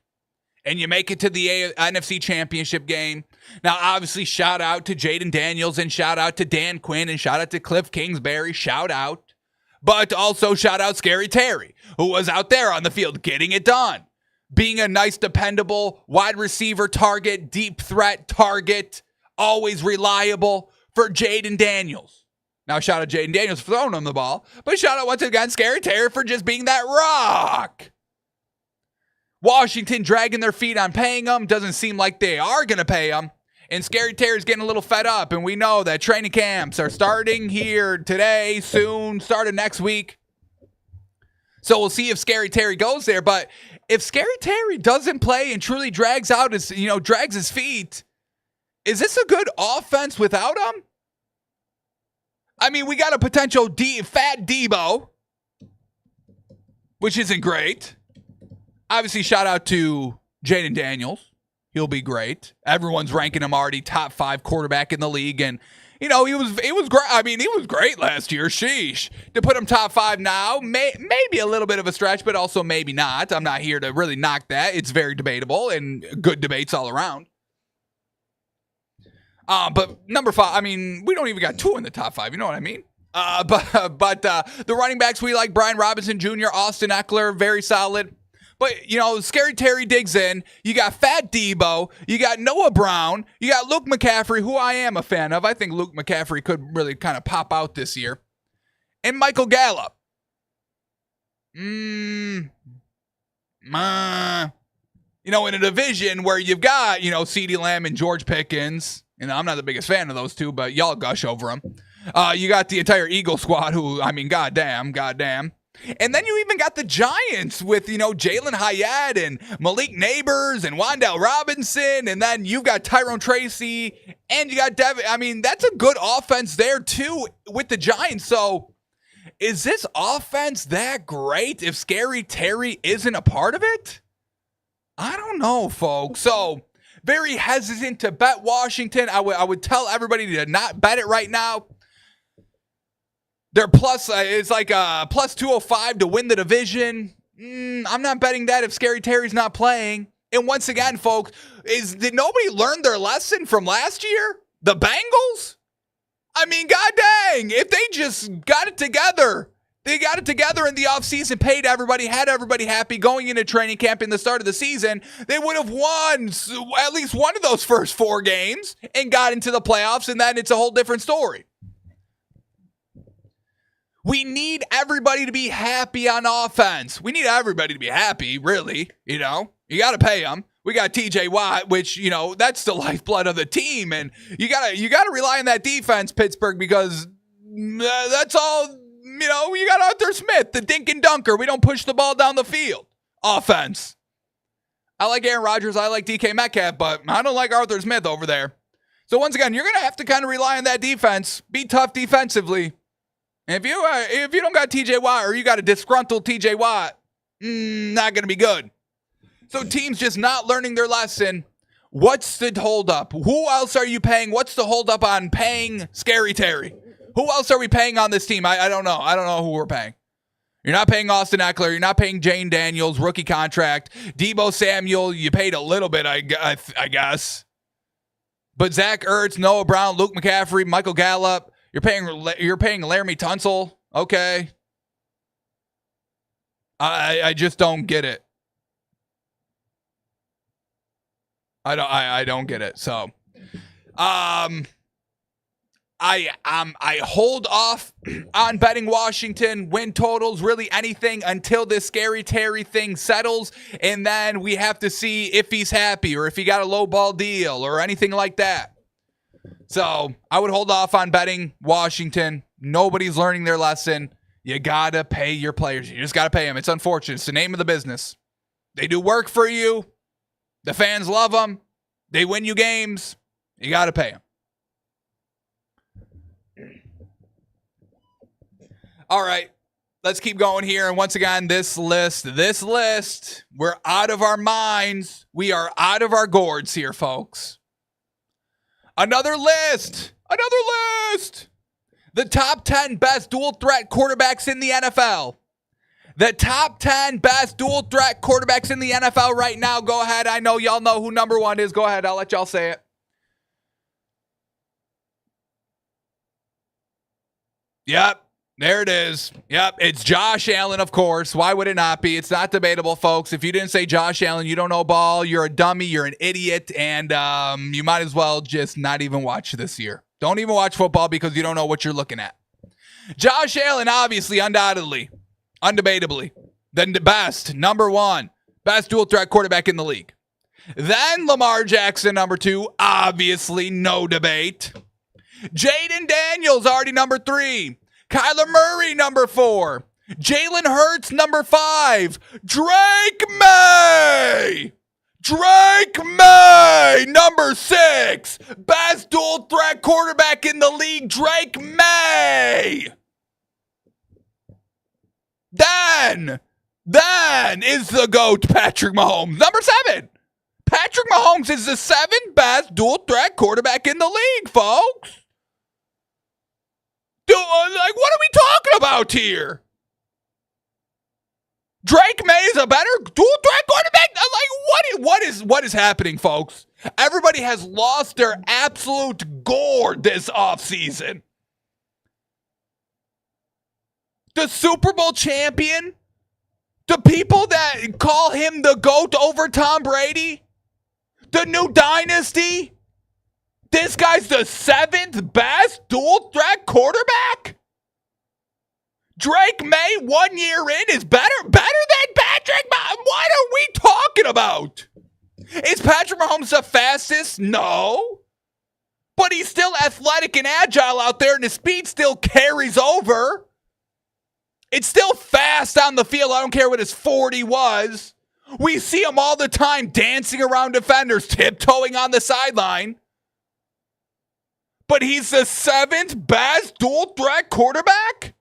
And you make it to the NFC Championship game. Now, obviously, shout out to Jaden Daniels and shout out to Dan Quinn and shout out to Cliff Kingsbury. Shout out. But also shout out Scary Terry, who was out there on the field getting it done. Being a nice, dependable wide receiver target, deep threat target, always reliable for Jaden Daniels. Now, shout out Jaden Daniels for throwing him the ball, but shout out once again Scary Terry for just being that rock. Washington dragging their feet on paying him. Doesn't seem like they are going to pay him. And Scary Terry's getting a little fed up, and we know that training camps are starting here today, soon, starting next week. So we'll see if Scary Terry goes there, but if Scary Terry doesn't play and truly drags his feet, is this a good offense without him? I mean, we got a potential fat Debo, which isn't great. Obviously, shout out to Jaden Daniels. He'll be great. Everyone's ranking him already top 5 quarterback in the league, and he was great. I mean, he was great last year. Sheesh. To put him top 5 now, maybe a little bit of a stretch, but also maybe not. I'm not here to really knock that. It's very debatable and good debates all around. But number 5, I mean, we don't even got 2 in the top 5. You know what I mean? But the running backs we like, Brian Robinson Jr., Austin Eckler, very solid. But, Scary Terry digs in. You got Fat Debo. You got Noah Brown. You got Luke McCaffrey, who I am a fan of. I think Luke McCaffrey could really kind of pop out this year. And Michael Gallup. In a division where you've got, CeeDee Lamb and George Pickens. I'm not the biggest fan of those two, but y'all gush over them. You got the entire Eagle squad who, goddamn. And then you even got the Giants with, Jalen Hyatt and Malik Neighbors and Wan'Dale Robinson. And then you've got Tyrone Tracy and you got Devin. I mean, that's a good offense there, too, with the Giants. So is this offense that great if Scary Terry isn't a part of it? I don't know, folks. So very hesitant to bet Washington. I would tell everybody to not bet it right now. They're it's like plus 205 to win the division. I'm not betting that if Scary Terry's not playing. And once again, folks, did nobody learn their lesson from last year? The Bengals? I mean, god dang, if they just got it together. They got it together in the offseason, paid everybody, had everybody happy going into training camp in the start of the season. They would have won at least one of those first 4 games and got into the playoffs, and then it's a whole different story. We need everybody to be happy on offense. We need everybody to be happy, really. You got to pay them. We got TJ Watt, which, that's the lifeblood of the team. And you gotta rely on that defense, Pittsburgh, because that's all, You got Arthur Smith, the dink and dunker. We don't push the ball down the field. Offense. I like Aaron Rodgers. I like DK Metcalf, but I don't like Arthur Smith over there. So once again, you're going to have to kind of rely on that defense. Be tough defensively. And if you don't got TJ Watt or you got a disgruntled TJ Watt, not going to be good. So teams just not learning their lesson. What's the holdup? Who else are you paying? What's the holdup on paying Scary Terry? Who else are we paying on this team? I don't know. I don't know who we're paying. You're not paying Austin Eckler. You're not paying Jane Daniels, rookie contract. Debo Samuel, you paid a little bit, I guess. But Zach Ertz, Noah Brown, Luke McCaffrey, Michael Gallup, you're paying Laramie Tunsil. Okay. I just don't get it. I don't get it. So, I hold off on betting Washington win totals, really anything until this Scary Terry thing settles, and then we have to see if he's happy or if he got a low ball deal or anything like that. So I would hold off on betting Washington. Nobody's learning their lesson. You gotta pay your players. You just gotta pay them. It's unfortunate. It's the name of the business. They do work for you. The fans love them. They win you games. You gotta pay them. All right, let's keep going here. And once again, this list, we're out of our minds. We are out of our gourds here, folks. Another list. The top 10 best dual threat quarterbacks in the NFL. The top 10 best dual threat quarterbacks in the NFL right now. Go ahead. I know y'all know who number one is. Go ahead. I'll let y'all say it. Yep. There it is. Yep, it's Josh Allen, of course. Why would it not be? It's not debatable, folks. If you didn't say Josh Allen, you don't know ball, you're a dummy, you're an idiot, and you might as well just not even watch this year. Don't even watch football because you don't know what you're looking at. Josh Allen, obviously, undoubtedly, undebatably, the best, number one, best dual threat quarterback in the league. Then Lamar Jackson, number two, obviously, no debate. Jaden Daniels, already number three. Kyler Murray, number 4. Jalen Hurts, number 5. Drake May, number 6. Best dual threat quarterback in the league, Drake May. Then is the GOAT, Patrick Mahomes, number 7. Patrick Mahomes is the 7th best dual threat quarterback in the league, folks. Like, what are we talking about here? Drake May is a better dual threat quarterback? Like, what is happening, folks? Everybody has lost their absolute gourd this offseason. The Super Bowl champion? The people that call him the GOAT over Tom Brady? The new dynasty? This guy's the 7th best dual threat quarterback? Drake May 1 year in is better than Patrick Mahomes? What are we talking about? Is Patrick Mahomes the fastest? No. But he's still athletic and agile out there, and his speed still carries over. It's still fast on the field. I don't care what his 40 was. We see him all the time dancing around defenders, tiptoeing on the sideline. But he's the 7th best dual threat quarterback?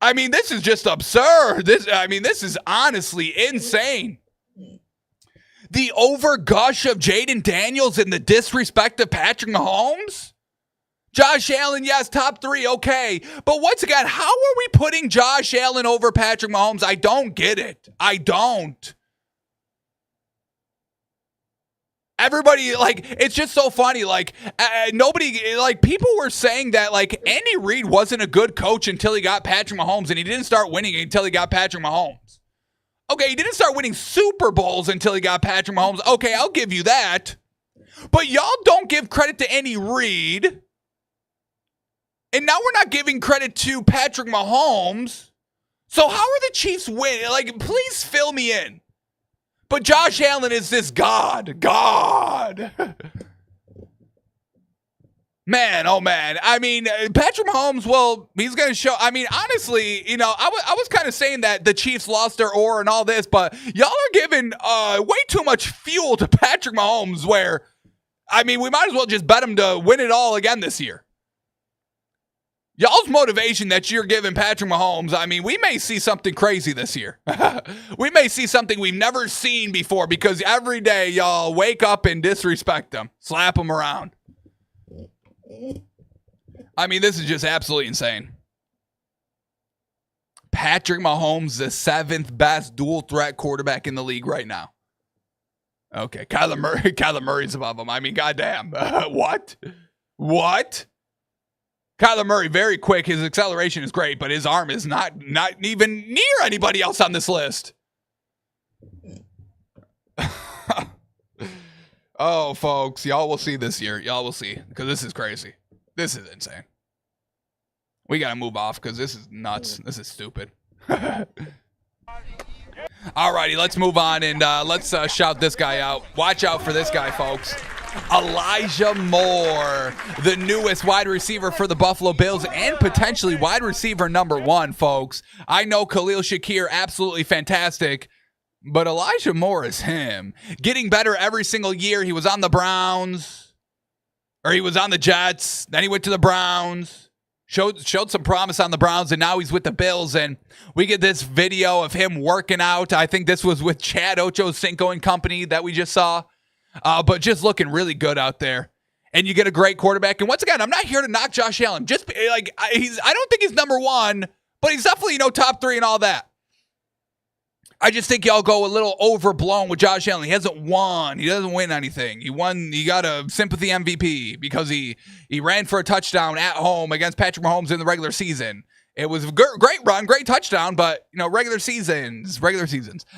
I mean, this is just absurd. This is honestly insane. The overgush of Jaden Daniels and the disrespect of Patrick Mahomes? Josh Allen, yes, top 3, okay. But once again, how are we putting Josh Allen over Patrick Mahomes? I don't get it. I don't. Everybody, like, it's just so funny. Like, people were saying that, like, Andy Reid wasn't a good coach until he got Patrick Mahomes, and he didn't start winning until he got Patrick Mahomes. Okay, he didn't start winning Super Bowls until he got Patrick Mahomes. Okay, I'll give you that. But y'all don't give credit to Andy Reid. And now we're not giving credit to Patrick Mahomes. So how are the Chiefs winning? Like, please fill me in. But Josh Allen is this God. Man, oh man. I mean, Patrick Mahomes, well, he's going to show. I mean, honestly, you know, I was kind of saying that the Chiefs lost their oar and all this, but y'all are giving way too much fuel to Patrick Mahomes where, I mean, we might as well just bet him to win it all again this year. Y'all's motivation that you're giving Patrick Mahomes, I mean, we may see something crazy this year. We may see something we've never seen before because every day y'all wake up and disrespect him, slap him around. I mean, this is just absolutely insane. Patrick Mahomes, the 7th best dual threat quarterback in the league right now. Okay, Kyler Murray's above him. I mean, goddamn. What? Kyler Murray, very quick. His acceleration is great, but his arm is not even near anybody else on this list. Oh, folks, y'all will see this year. Y'all will see, because this is crazy. This is insane. We got to move off, because this is nuts. This is stupid. Alrighty, let's move on, and let's shout this guy out. Watch out for this guy, folks. Elijah Moore, the newest wide receiver for the Buffalo Bills and potentially wide receiver number 1, folks. I know Khalil Shakir, absolutely fantastic. But Elijah Moore is him. Getting better every single year. He was on the Browns. Or he was on the Jets. Then he went to the Browns. Showed some promise on the Browns. And now he's with the Bills. And we get this video of him working out. I think this was with Chad Ochocinco and company that we just saw. But just looking really good out there. And you get a great quarterback. And once again, I'm not here to knock Josh Allen. Just like I don't think he's number 1. But he's definitely, top 3 and all that. I just think y'all go a little overblown with Josh Allen. He hasn't won. He doesn't win anything. He got a sympathy MVP because he ran for a touchdown at home against Patrick Mahomes in the regular season. It was a great run, great touchdown, but regular seasons.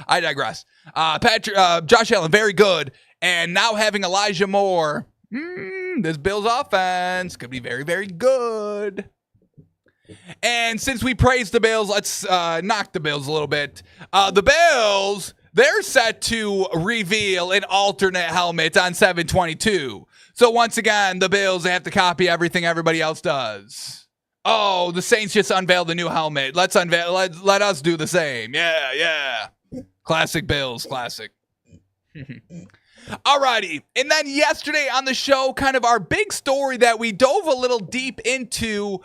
I digress. Josh Allen, very good. And now having Elijah Moore, this Bills offense could be very, very good. And since we praised the Bills, let's knock the Bills a little bit. The Bills, they're set to reveal an alternate helmet on 7/22. So once again, the Bills, they have to copy everything everybody else does. Oh, the Saints just unveiled a new helmet. Let us do the same. Yeah. Classic Bills, classic. Alrighty. And then yesterday on the show, kind of our big story that we dove a little deep into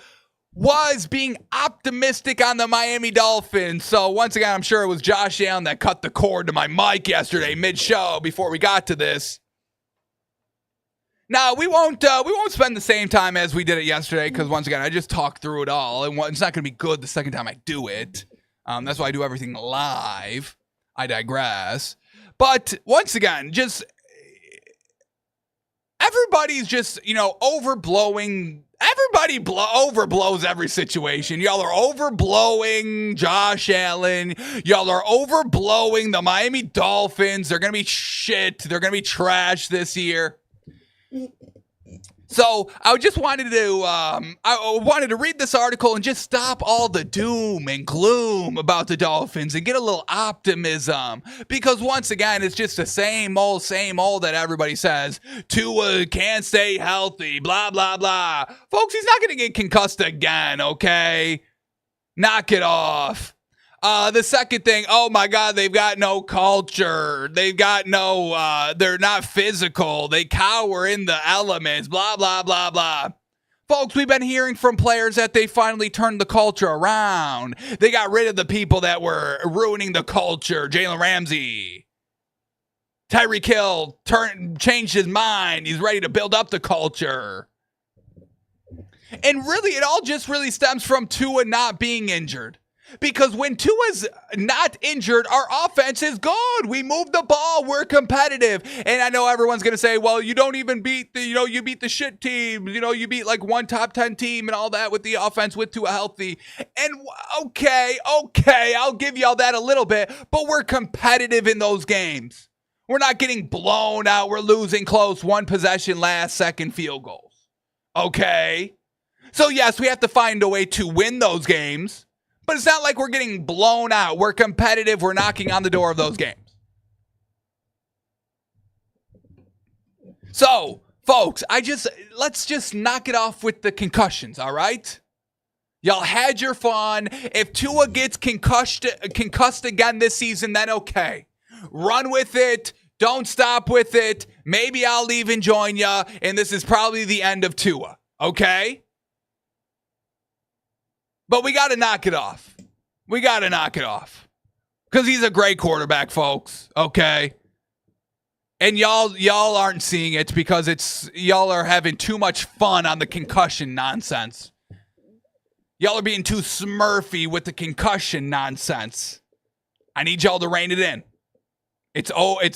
was being optimistic on the Miami Dolphins. So once again, I'm sure it was Josh Allen that cut the cord to my mic yesterday mid-show before we got to this. Now, we won't spend the same time as we did it yesterday because once again, I just talked through it all. And it's not going to be good the second time I do it. That's why I do everything live. I digress. But once again, just everybody's just, overblowing. Everybody overblows every situation. Y'all are overblowing Josh Allen. Y'all are overblowing the Miami Dolphins. They're going to be shit. They're going to be trash this year. So I just wanted to read this article and just stop all the doom and gloom about the Dolphins and get a little optimism, because once again, it's just the same old that everybody says. Tua can't stay healthy, blah, blah, blah. Folks, he's not going to get concussed again, okay? Knock it off. The second thing, oh my God, they've got no culture. They've got they're not physical. They cower in the elements, blah, blah, blah, blah. Folks, we've been hearing from players that they finally turned the culture around. They got rid of the people that were ruining the culture. Jalen Ramsey. Tyreek Hill changed his mind. He's ready to build up the culture. And really, it all just really stems from Tua not being injured. Because when Tua's not injured, our offense is good. We move the ball. We're competitive. And I know everyone's going to say, well, you don't even beat you beat the shit teams. You beat like one top 10 team and all that with the offense with Tua healthy. And okay, I'll give y'all that a little bit. But we're competitive in those games. We're not getting blown out. We're losing close. 1 possession, last second field goals. Okay? So yes, we have to find a way to win those games. But it's not like we're getting blown out. We're competitive. We're knocking on the door of those games. So, Folks, let's just knock it off with the concussions, all right? Y'all had your fun. If Tua gets concussed again this season, then okay. Run with it. Don't stop with it. Maybe I'll even join ya, and this is probably the end of Tua, okay? But we got to knock it off. We got to knock it off. Because he's a great quarterback, folks, okay? And y'all aren't seeing it because y'all are having too much fun on the concussion nonsense. Y'all are being too smurfy with the concussion nonsense. I need y'all to rein it in. It's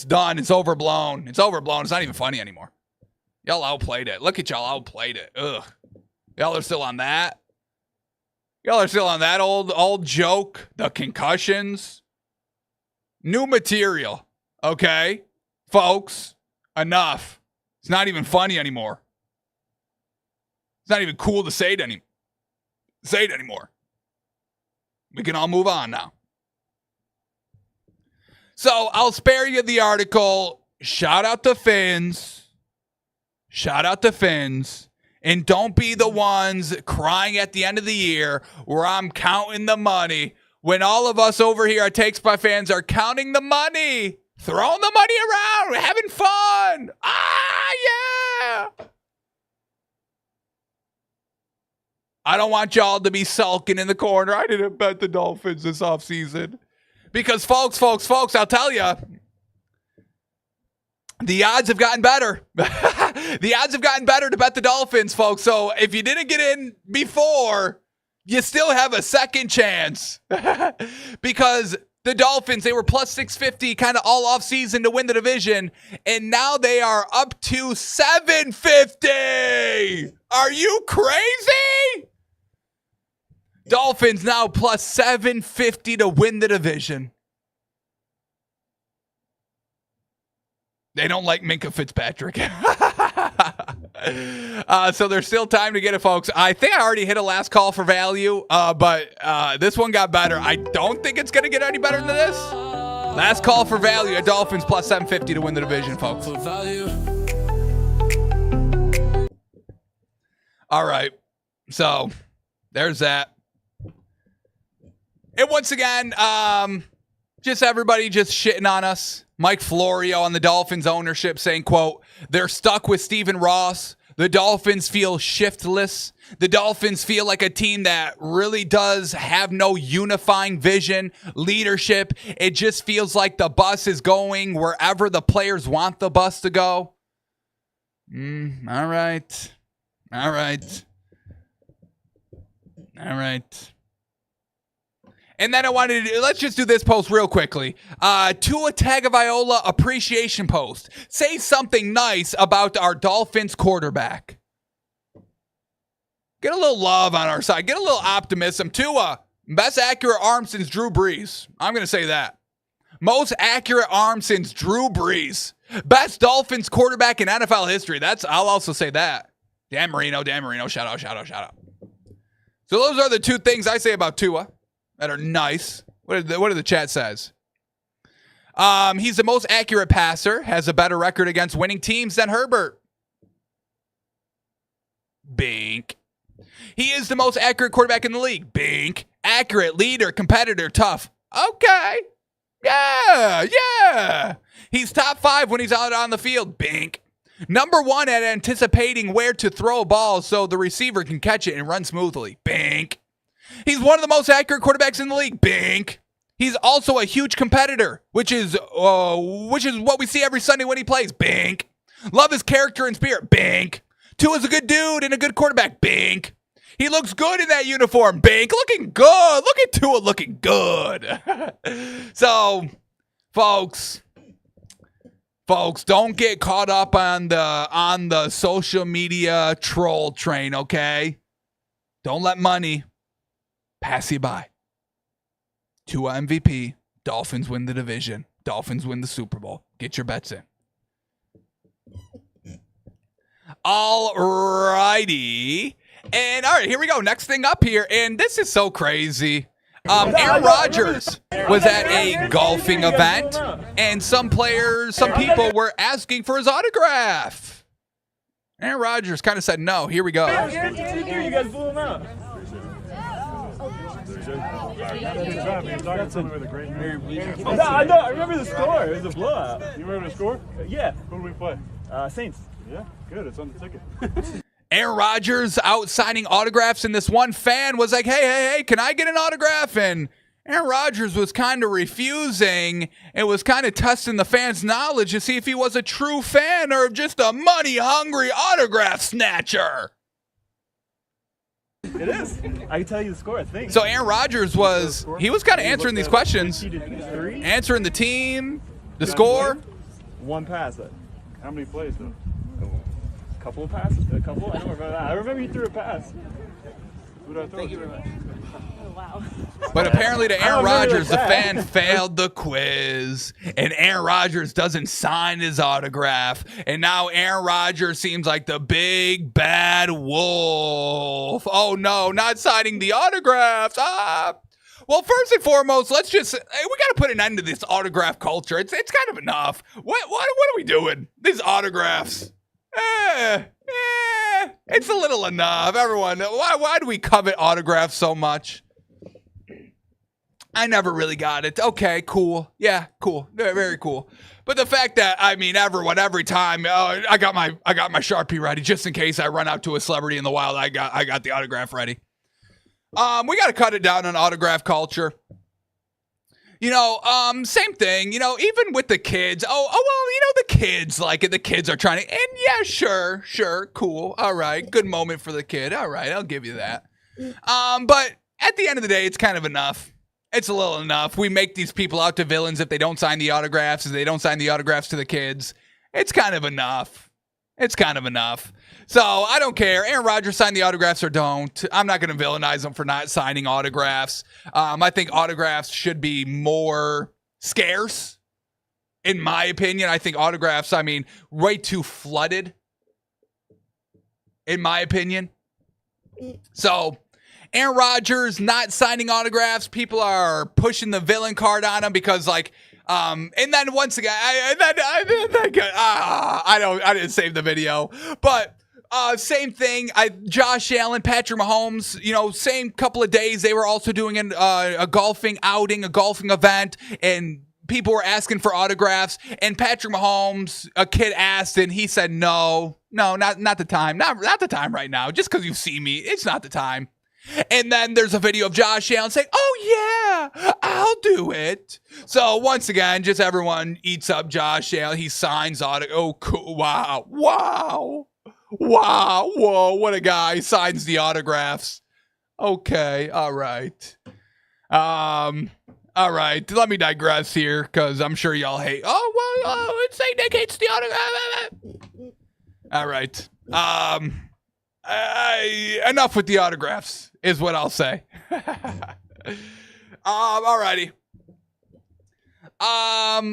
done. It's overblown. It's overblown. It's not even funny anymore. Y'all outplayed it. Look at y'all outplayed it. Ugh. Y'all are still on that. Y'all are still on that old joke. The concussions. New material. Okay? Folks. Enough. It's not even funny anymore. It's not even cool to say it anymore. We can all move on now. So I'll spare you the article. Shout out to Fins. Shout out to Fins. And don't be the ones crying at the end of the year where I'm counting the money when all of us over here at Takes by Fans are counting the money, throwing the money around, having fun. Yeah. I don't want y'all to be sulking in the corner. I didn't bet the Dolphins this offseason. Because, folks, I'll tell you, the odds have gotten better. The odds have gotten better to bet the Dolphins, folks. So if you didn't get in before, you still have a second chance. Because the Dolphins, they were plus 650 kind of all off season to win the division. And now they are up to 750. Are you crazy? Dolphins now plus 750 to win the division. They don't like Minkah Fitzpatrick. So there's still time to get it, folks. I think I already hit a last call for value, but this one got better. I don't think it's going to get any better than this. Last call for value at Dolphins plus 750 to win the division, folks. All right. So there's that. And once again, just everybody just shitting on us. Mike Florio on the Dolphins ownership saying, quote, they're stuck with Stephen Ross. The Dolphins feel shiftless. The Dolphins feel like a team that really does have no unifying vision, leadership. It just feels like the bus is going wherever the players want the bus to go. All right. And then I wanted to, let's just do this post real quickly. Tua Tagovailoa appreciation post. Say something nice about our Dolphins quarterback. Get a little love on our side. Get a little optimism. Tua, best accurate arm since Drew Brees. I'm going to say that. Most accurate arm since Drew Brees. Best Dolphins quarterback in NFL history. I'll also say that. Dan Marino. Shout out. So those are the two things I say about Tua that are nice. What do the chat says? He's the most accurate passer, has a better record against winning teams than Herbert. Bink. He is the most accurate quarterback in the league. Bink. Accurate, leader, competitor, tough. Okay. Yeah. He's top 5 when he's out on the field. Bink. Number 1 at anticipating where to throw a ball so the receiver can catch it and run smoothly. Bink. He's one of the most accurate quarterbacks in the league. Bink. He's also a huge competitor, which is what we see every Sunday when he plays. Bink. Love his character and spirit. Bink. Tua's a good dude and a good quarterback. Bink. He looks good in that uniform. Bink. Looking good. Look at Tua looking good. So, folks, don't get caught up on the social media troll train, okay? Don't let money pass you by. Tua MVP. Dolphins win the division. Dolphins win the Super Bowl. Get your bets in. All righty. And all right, here we go. Next thing up here. And this is so crazy. Aaron Rodgers was at a golfing event, and some people were asking for his autograph. Aaron Rodgers kind of said no. Here we go. You guys blew him out. I remember the score. It was a blowout. You remember the score? Yeah. Who did we play? Saints. Yeah, good. It's on the ticket. Aaron Rodgers out signing autographs, and this one fan was like, hey, can I get an autograph? And Aaron Rodgers was kind of refusing. It was kind of testing the fan's knowledge to see if he was a true fan or just a money-hungry autograph snatcher. It is. I can tell you the score, I think. So Aaron Rodgers was kind of answering these questions, 3. answering the team, the score. One pass. How many plays, though? A couple of passes. A couple? I don't remember that. I remember he threw a pass. Who did I throw it to? very much. Wow. But apparently to Aaron Rodgers, the that. fan failed the quiz, and Aaron Rodgers doesn't sign his autograph, and now Aaron Rodgers seems like the big bad wolf. Oh no, not signing the autographs. Well, first and foremost, we got to put an end to this autograph culture. It's kind of enough. What are we doing? These autographs. It's a little enough. Everyone, why do we covet autographs so much? I never really got it. Okay, cool. Yeah, cool. Very, very cool. But the fact that, I mean, every time, I got my Sharpie ready just in case I run out to a celebrity in the wild. I got the autograph ready. We got to cut it down on autograph culture. You know, same thing, you know, even with the kids. Oh, well, you know, the kids like it. The kids are trying to, and yeah, sure, cool. All right, good moment for the kid. All right, I'll give you that. But at the end of the day, it's kind of enough. It's a little enough. We make these people out to villains if they don't sign the autographs, if they don't sign the autographs to the kids. It's kind of enough. It's kind of enough. So I don't care. Aaron Rodgers signed the autographs or don't. I'm not going to villainize him for not signing autographs. I think autographs should be more scarce, in my opinion. I think autographs, way too flooded, in my opinion. So Aaron Rodgers not signing autographs. People are pushing the villain card on him because, and then once again, I didn't save the video, but same thing. Josh Allen, Patrick Mahomes, you know, same couple of days they were also doing a golfing outing, a golfing event, and people were asking for autographs. And Patrick Mahomes, a kid asked, and he said, "No, not the time, not the time right now. Just because you see me, it's not the time." And then there's a video of Josh Allen saying, "Oh yeah, I'll do it." So once again, just everyone eats up Josh Allen. He signs autographs. Oh, cool. Wow. Whoa, what a guy. He signs the autographs. Okay, all right. All right, let me digress here, because I'm sure y'all hate. It's say Nick hates the autograph. All right. Enough with the autographs is what I'll say. Alrighty.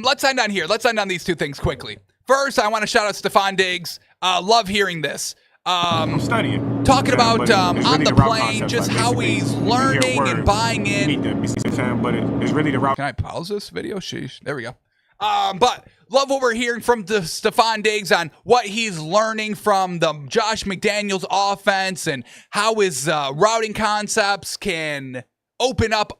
Let's end on here. Let's end on these two things quickly. First, I want to shout out Stefon Diggs. Love hearing this. I'm studying. Talking about really on the plane, concept, just like, how basically, he's you hear learning words, and buying in. You need to be a fan, but it's really the route. Can I pause this video? Sheesh. There we go. But love what we're hearing from the Stefon Diggs on what he's learning from the Josh McDaniels offense and how his routing concepts can open up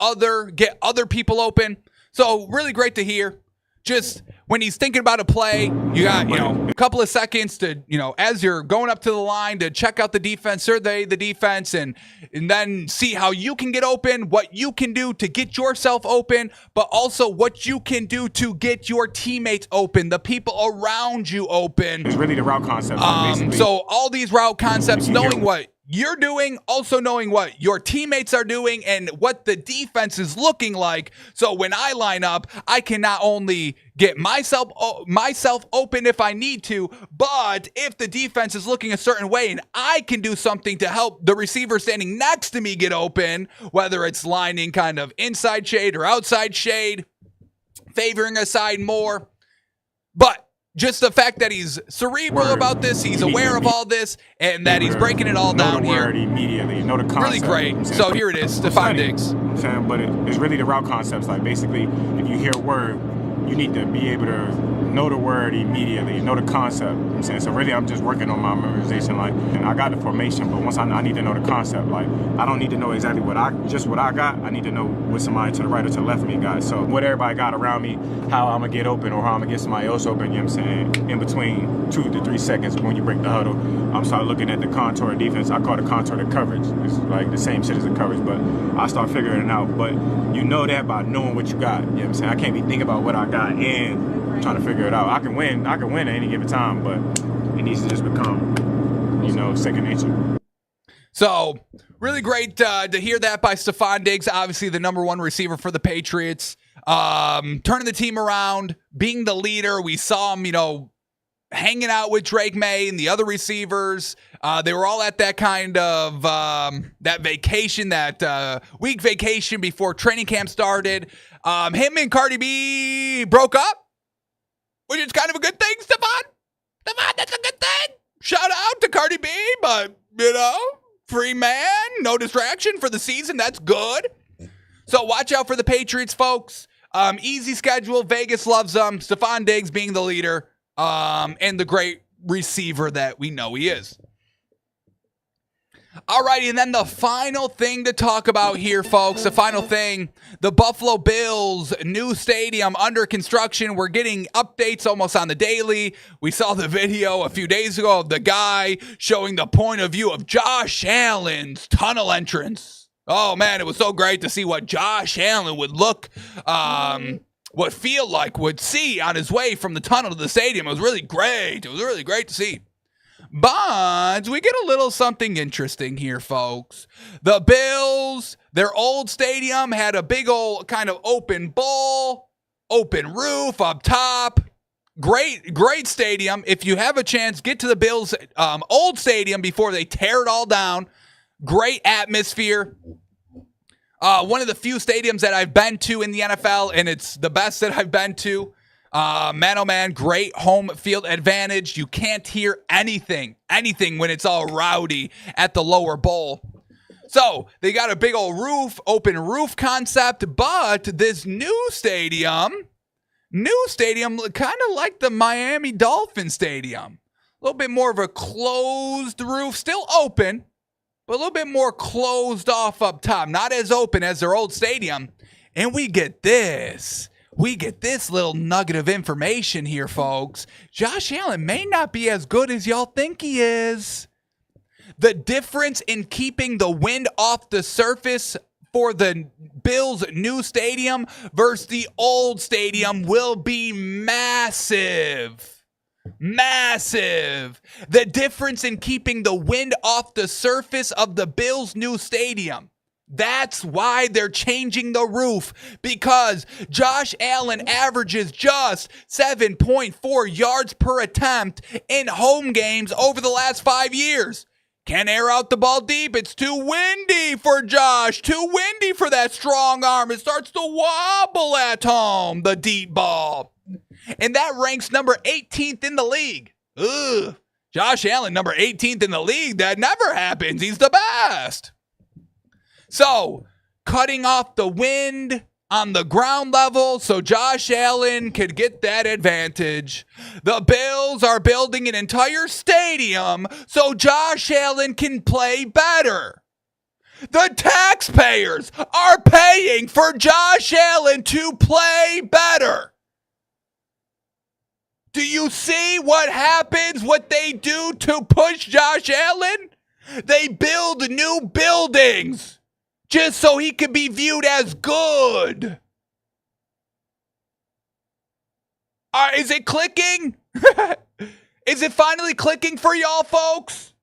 get other people open. So really great to hear. Just when he's thinking about a play, you got, a couple of seconds to, as you're going up to the line to check out the defense, survey the defense, and then see how you can get open, what you can do to get yourself open, but also what you can do to get your teammates open, the people around you open. It's really the route concept. So all these route concepts, knowing what you're doing, also knowing what your teammates are doing and what the defense is looking like. So when I line up, I can not only get myself open if I need to, but if the defense is looking a certain way and I can do something to help the receiver standing next to me get open, whether it's lining kind of inside shade or outside shade, favoring a side more. But just the fact that he's cerebral about this, he's aware of all this, and that he's breaking it all down here. Immediately, know the concept. Really great. So here it is, Stefon Diggs. I'm saying, but it's really the route concepts. Like basically, if you hear a word, you need to be able to know the word immediately, know the concept. You know what I'm saying? So really, I'm just working on my memorization. Like, and I got the formation, but once I need to know the concept. Like, I don't need to know exactly what I got. I need to know what somebody to the right or to the left of me got. So what everybody got around me, how I'm gonna get open or how I'm gonna get somebody else open. You know what I'm saying? In between 2 to 3 seconds when you break the huddle, I'm start looking at the contour of defense. I call the contour the coverage. It's like the same shit as the coverage, but I start figuring it out. But you know that by knowing what you got. You know what I'm saying? I can't be thinking about what I got and trying to figure it out. I can win at any given time, but it needs to just become, you know, second nature. So, really great to hear that by Stefon Diggs, obviously the number 1 receiver for the Patriots. Turning the team around, being the leader. We saw him, you know, hanging out with Drake May and the other receivers. They were all at that kind of that vacation, that week vacation before training camp started. Him and Cardi B broke up, which is kind of a good thing, Stefon. Stefon, that's a good thing. Shout out to Cardi B, but, you know, free man, no distraction for the season. That's good. So watch out for the Patriots, folks. Easy schedule. Vegas loves them. Stefon Diggs being the leader and the great receiver that we know he is. Alrighty, and then the final thing to talk about here, folks, the final thing, the Buffalo Bills new stadium under construction. We're getting updates almost on the daily. We saw the video a few days ago of the guy showing the point of view of Josh Allen's tunnel entrance. Oh, man, it was so great to see what Josh Allen would would see on his way from the tunnel to the stadium. It was really great. It was really great to see. But we get a little something interesting here, folks. The Bills, their old stadium had a big old kind of open bowl, open roof up top. Great stadium. If you have a chance, get to the Bills' old stadium before they tear it all down. Great atmosphere. One of the few stadiums that I've been to in the NFL, and it's the best that I've been to. Man, oh man, great home field advantage. You can't hear anything when it's all rowdy at the lower bowl. So they got a big old roof, open roof concept, but this new stadium, kind of like the Miami Dolphin Stadium. A little bit more of a closed roof, still open, but a little bit more closed off up top. Not as open as their old stadium. And we get this little nugget of information here, folks. Josh Allen may not be as good as y'all think he is. The difference in keeping the wind off the surface for the Bills' new stadium versus the old stadium will be massive. Massive. The difference in keeping the wind off the surface of the Bills' new stadium. That's why they're changing the roof, because Josh Allen averages just 7.4 yards per attempt in home games over the last 5 years. Can't air out the ball deep. It's too windy for Josh. Too windy for that strong arm. It starts to wobble at home, the deep ball. And that ranks number 18th in the league. Ugh. Josh Allen, number 18th in the league. That never happens. He's the best. So, cutting off the wind on the ground level so Josh Allen could get that advantage. The Bills are building an entire stadium so Josh Allen can play better. The taxpayers are paying for Josh Allen to play better. Do you see what happens, what they do to push Josh Allen? They build new buildings just so he could be viewed as good. Is it clicking? Is it finally clicking for y'all, folks?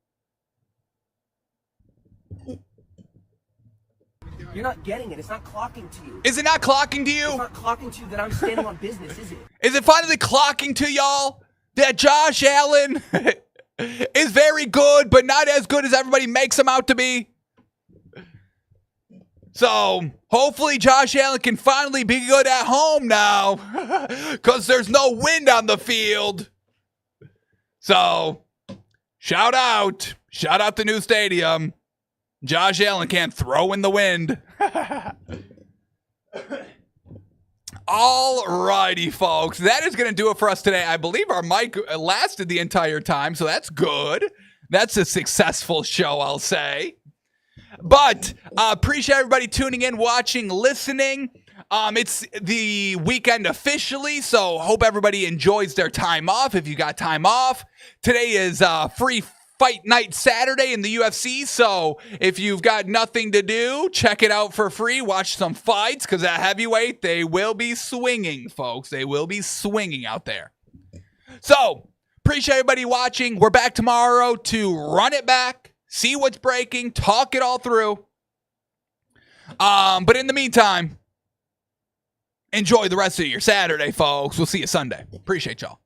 You're not getting it. It's not clocking to you. Is it not clocking to you? It's not clocking to you that I'm standing on business, is it? Is it finally clocking to y'all that Josh Allen is very good, but not as good as everybody makes him out to be? So, hopefully Josh Allen can finally be good at home now, because there's no wind on the field. So, shout out the new stadium. Josh Allen can't throw in the wind. All righty, folks. That is going to do it for us today. I believe our mic lasted the entire time, so that's good. That's a successful show, I'll say. But appreciate everybody tuning in, watching, listening. It's the weekend officially, so hope everybody enjoys their time off if you got time off. Today is free fight night Saturday in the UFC, so if you've got nothing to do, check it out for free. Watch some fights, because at heavyweight, they will be swinging, folks. They will be swinging out there. So, appreciate everybody watching. We're back tomorrow to run it back, see what's breaking, talk it all through. But in the meantime, enjoy the rest of your Saturday, folks. We'll see you Sunday. Appreciate y'all.